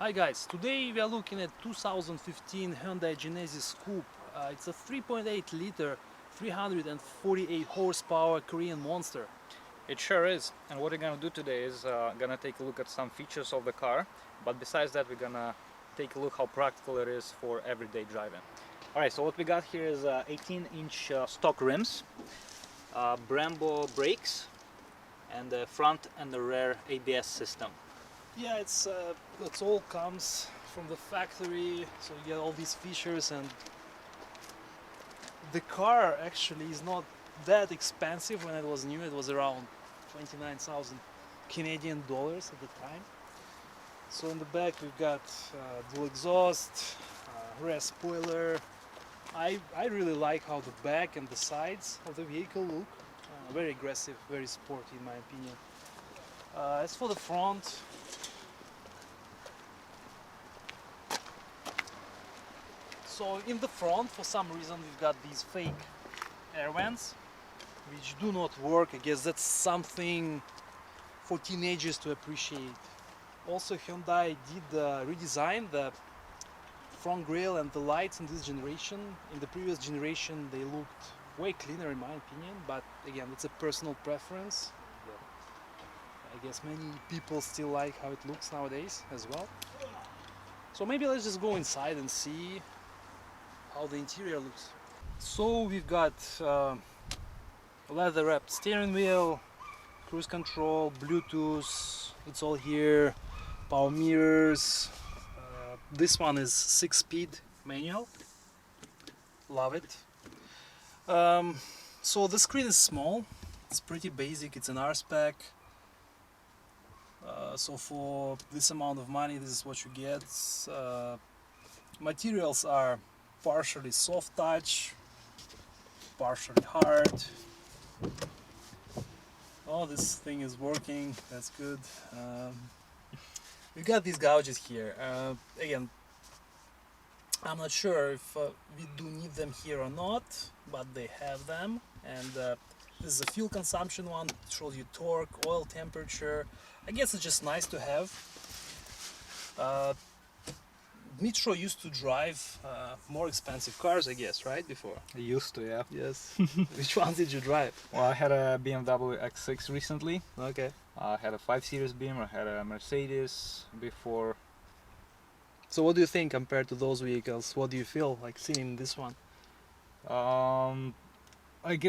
Hi guys, today we are looking at 2015 Hyundai Genesis Coupe. It's a 3.8 liter, 348 horsepower Korean monster. It sure is. And what we're gonna do today is gonna take a look at some features of the car. But besides that, we're gonna take a look how practical it is for everyday driving. Alright, so what we got here is 18-inch stock rims, Brembo brakes, and the front and the rear ABS system. Yeah, it's all comes from the factory, so you get all these features, and the car actually is not that expensive. When it was new, it was around 29,000 Canadian dollars at the time. So in the back we've got dual exhaust, rear spoiler. I really like how the back and the sides of the vehicle look. Very aggressive, very sporty in my opinion. As for the front, so in the front for some reason we've got these fake air vents which do not work. I guess that's something for teenagers to appreciate. Also Hyundai did redesign the front grille and the lights in this generation. In the previous generation they looked way cleaner in my opinion, but again it's a personal preference. I guess many people still like how it looks nowadays as well. So maybe let's just go inside and see how the interior looks. So we've got leather wrapped steering wheel, cruise control, Bluetooth, it's all here, power mirrors. This one is 6-speed manual, love it. So the screen is small, it's pretty basic, it's an R-Spec. So for this amount of money, this is what you get. Materials are partially soft touch, partially hard. Oh, this thing is working, that's good. We've got these gouges here. Again, I'm not sure if we do need them here or not, but they have them. And this is a fuel consumption one. It shows you torque, oil temperature. I guess it's just nice to have. Metro used to drive more expensive cars, I guess, right? Before. I used to, yeah. Yes. Which ones did you drive? Well, I had a BMW X6 recently. Okay. I had a 5 Series Beamer. I had a Mercedes before. So what do you think compared to those vehicles? What do you feel like seeing this one? Like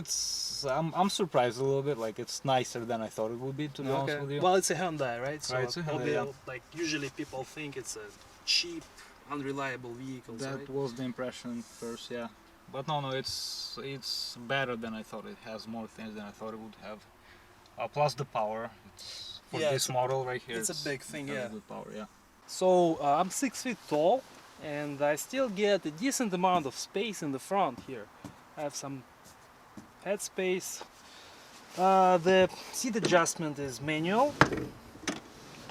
I'm surprised a little bit. Like it's nicer than I thought it would be, to be honest with you. Well, it's a Hyundai, right? So Right, it's a Hyundai, probably, yeah. like usually people think it's a cheap, unreliable vehicle. That Right? was the impression first, yeah. But no, it's better than I thought. It has more things than I thought it would have. Plus the power. It's for Yeah, this model right here. it's a big thing, has yeah. Good power, yeah. So I'm 6 feet tall, and I still get a decent amount of space in the front here. I have some head space. The seat adjustment is manual.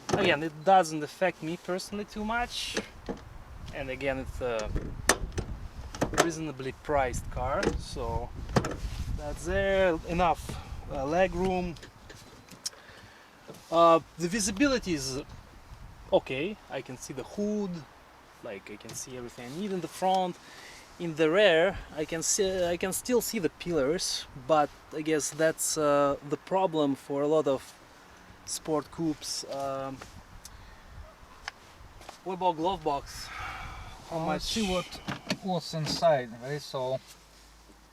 Again, it doesn't affect me personally too much, and again it's a reasonably priced car, so that's there. Enough leg room. The visibility is okay. I can see the hood, like I can see everything I need in the front. In the rear, I can still see the pillars, but I guess that's the problem for a lot of sport coupes. What about Glovebox? How much? Let's see what's inside, right? So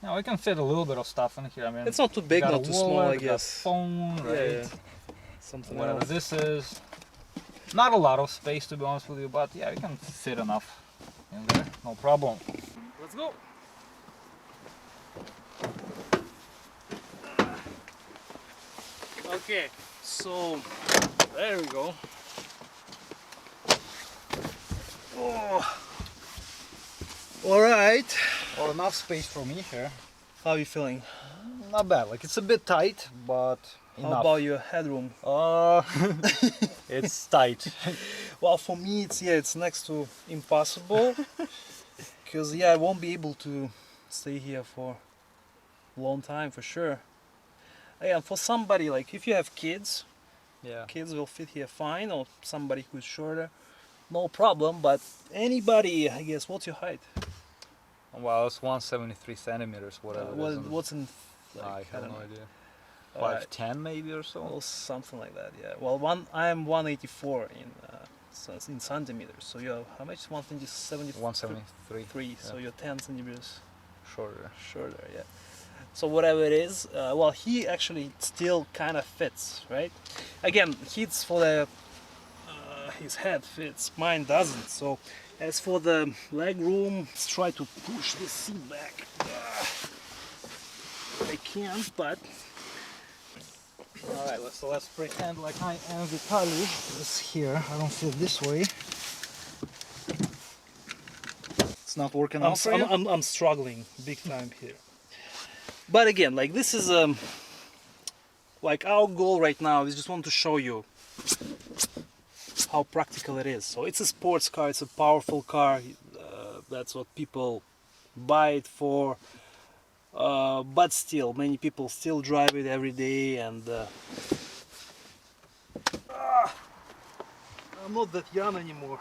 now I can fit a little bit of stuff in here. I mean, It's not too big, got not a too small, wallet, I got guess. phone, right? Yeah. Something Whatever else. this is. Not a lot of space, to be honest with you, but yeah, you can fit enough in there, no problem. Let's go. Okay, so there we go. Oh. All right. Well, enough space for me here. How are you feeling? Not bad. Like it's a bit tight, but enough. How about your headroom? It's tight. Well, for me, it's next to impossible. Because I won't be able to stay here for a long time for sure. Yeah, for somebody like if you have kids, Yeah. kids will fit here fine, or somebody who's shorter. no problem. But anybody, I guess, what's your height? Well, it's 173 centimeters, whatever. It is in- What's in? I Like, have don't no know. idea. Alright. 5'10" maybe or so. Well, something like that. Yeah. Well, I'm 184 in centimeters. So you're how much? 173. 173. So you're 10 centimeters Shorter. shorter. Yeah. So whatever it is, well, he actually still kind of fits, right? Again, his for the his head fits, mine doesn't. So as for the leg room, let's try to push this seat back. I can't, but All right, so let's pretend like I am Vitaly. This here, I don't fit this way. It's not working out for you? I'm struggling big time here. But again, like this is like our goal right now is just want to show you how practical it is. So it's a sports car, it's a powerful car. That's what people buy it for. But still, many people still drive it every day, and I'm not that young anymore.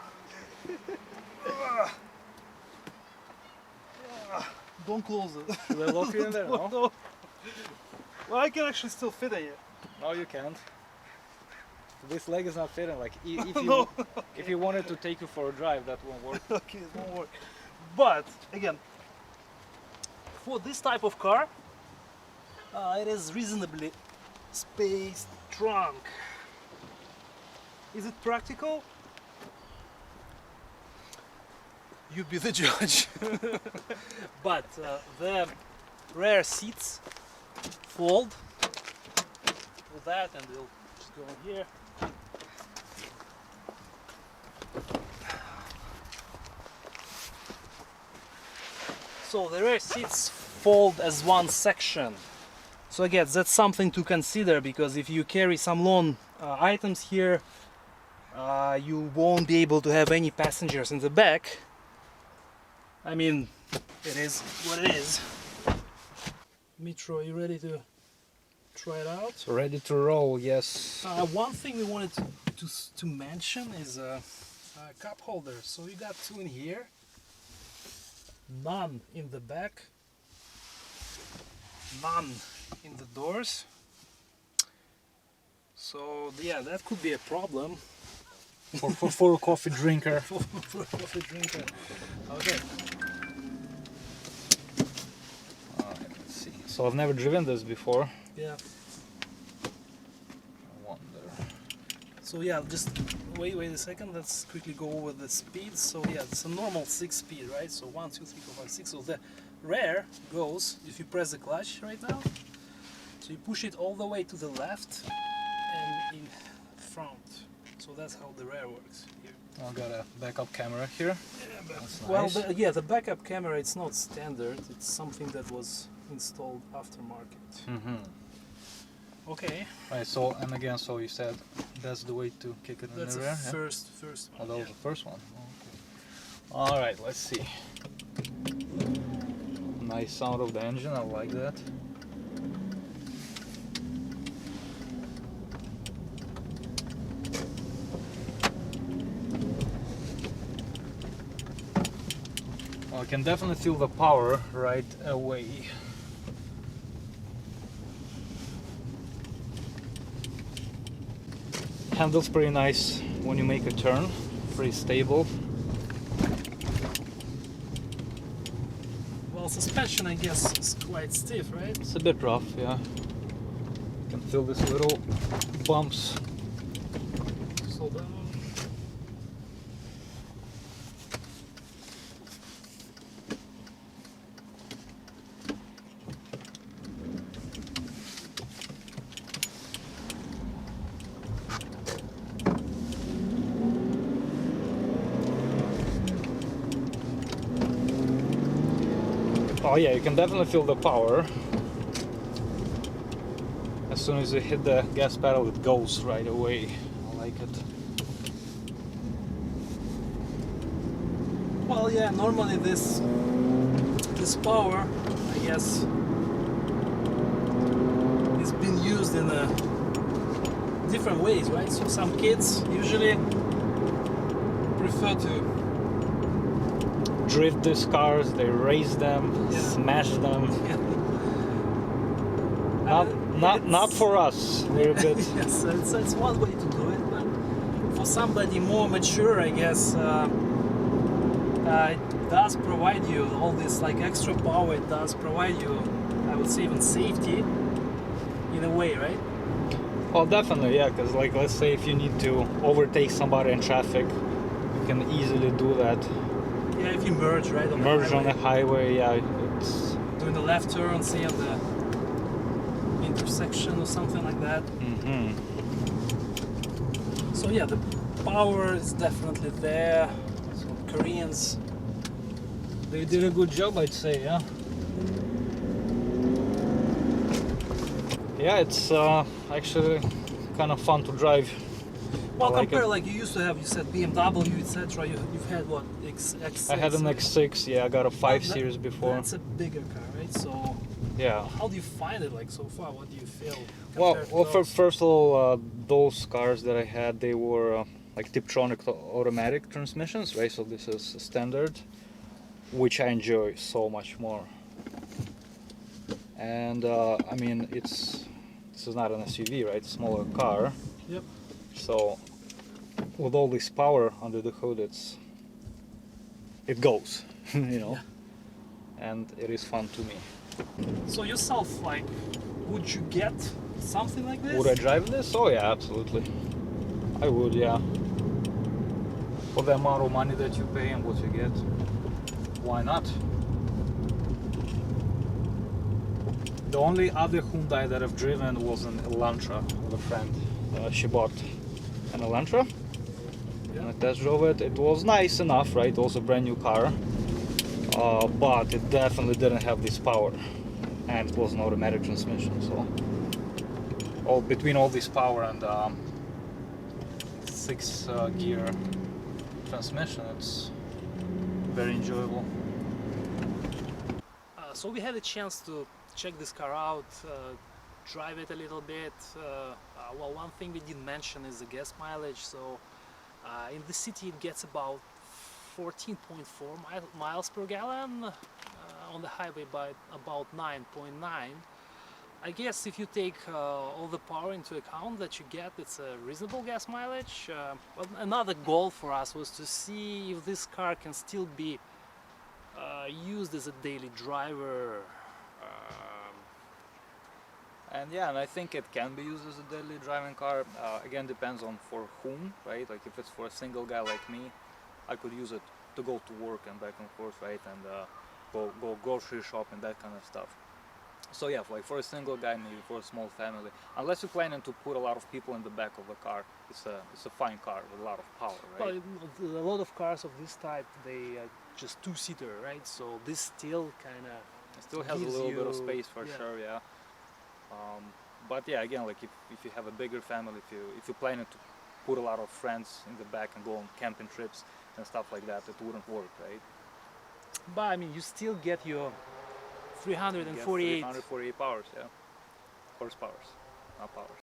Don't close it. Should I lock you in there? No? No. Well, I can actually still fit in it. No, you can't. This leg is not fitting. Like, if you No. if you wanted to take you for a drive, that won't work. Okay, it won't work. But again, for this type of car, it is reasonably spaced trunk. Is it practical? You be the judge. But the rear seats fold with that, and we'll just go in here. So the rear seats fold as one section. So again, that's something to consider, because if you carry some long items here, you won't be able to have any passengers in the back. I mean, it is what it is. Mitro, are you ready to try it out? So ready to roll, yes. One thing we wanted to mention is a cup holder. So you got two in here, none in the back, none in the doors. So yeah, that could be a problem For a coffee drinker. for a coffee drinker. Okay. Alright, let's see. So I've never driven this before. Yeah. I wonder. So yeah, just wait a second. Let's quickly go over the speeds. So yeah, it's a normal 6-speed, right? So 1, 2, 3, 4, 5, 6. So the rear goes if you press the clutch right now. So you push it all the way to the left and in front. So that's how the rear works here. I've got a backup camera here. Yeah, That's well, nice. the backup camera, it's not standard. It's something that was installed aftermarket. Mm-hmm. Okay, Right, so, and again, so you said that's the way to kick it in that's the the rear? Yeah? first Oh, one. that was Yeah. the first one. Okay. Alright, let's see. Nice sound of the engine, I like that. Well, I can definitely feel the power right away. Handles pretty nice when you make a turn, pretty stable. Well, suspension, I guess, is quite stiff, right? It's a bit rough, yeah. You can feel these little bumps. Slow down. Oh yeah, you can definitely feel the power. As soon as you hit the gas pedal, it goes right away. I like it. Well, yeah, normally this power, I guess, is been used in different ways, right? So some kids usually prefer to drift these cars, they race them, Yeah. smash them. yeah. Not for us. We're a bit. Yes, it's one way to do it, but for somebody more mature, I guess, it does provide you all this like extra power. It does provide you, I would say, even safety in a way, right? Well, definitely, yeah. Because like, let's say if you need to overtake somebody in traffic, you can easily do that. Yeah, if you merge, right, on Merge the on the highway, highway, yeah. It's. doing the left turn, say on the intersection or something like that. Mm-hmm. So yeah, the power is definitely there. So Koreans, They did a good job, I'd say, yeah. Yeah, it's actually kind of fun to drive. well, I like compare it. like you used to have, you said BMW, etc. You've had what, X6? I had an X6, yeah, I got a 5 Well, Series before. That's a bigger car, right? So Yeah. how do you find it like so far? What do you feel? Well, compared to well, those? first of all, those cars that I had, they were like Tiptronic automatic transmissions, right? So this is standard, which I enjoy so much more. And I mean, this is not an SUV, right? Smaller car. Yep. So with all this power under the hood, it goes, you know, and it is fun to me. So yourself, like, would you get something like this? Would I drive this? Oh yeah, absolutely. I would, yeah. For the amount of money that you pay and what you get, why not? The only other Hyundai that I've driven was an Elantra with a friend. She bought an Elantra and I test drove it. It was nice enough, right? It was a brand new car, but it definitely didn't have this power, and it was an automatic transmission. So, between all this power and 6-gear transmission, it's very enjoyable. So we had a chance to check this car out, drive it a little bit. Well, one thing we didn't mention is the gas mileage. So in the city it gets about 14.4 miles per gallon, on the highway by about 9.9. I guess if you take all the power into account that you get, it's a reasonable gas mileage. But another goal for us was to see if this car can still be used as a daily driver. And yeah, and I think it can be used as a daily driving car. Again, depends on for whom, right? Like if it's for a single guy like me, I could use it to go to work and back and forth, right? And go grocery shop and that kind of stuff. So yeah, like for a single guy, maybe for a small family, unless you're planning to put a lot of people in the back of the car, it's a fine car with a lot of power, right? Well, a lot of cars of this type, they are just two-seater, right? So this still kind of It still has a gives little bit of you- space for yeah. sure, yeah. But yeah, again, like if you have a bigger family, if you're planning to put a lot of friends in the back and go on camping trips and stuff like that, it wouldn't work, right? But I mean, you still get your You get 348 348 powers, yeah. Horsepowers, not powers.